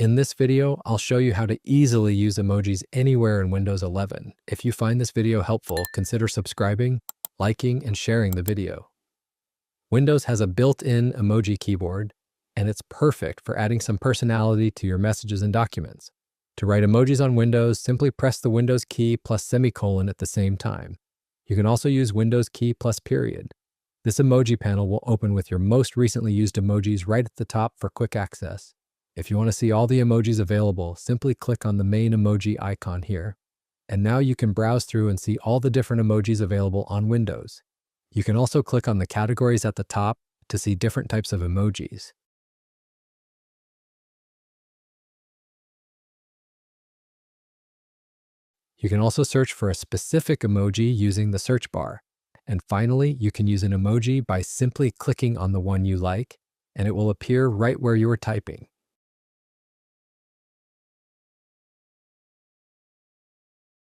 In this video, I'll show you how to easily use emojis anywhere in Windows 11. If you find this video helpful, consider subscribing, liking, and sharing the video. Windows has a built-in emoji keyboard, and it's perfect for adding some personality to your messages and documents. To write emojis on Windows, simply press the Windows key plus semicolon at the same time. You can also use Windows key plus period. This emoji panel will open with your most recently used emojis right at the top for quick access. If you want to see all the emojis available, simply click on the main emoji icon here. And now you can browse through and see all the different emojis available on Windows. You can also click on the categories at the top to see different types of emojis. You can also search for a specific emoji using the search bar. And finally, you can use an emoji by simply clicking on the one you like, and it will appear right where you are typing.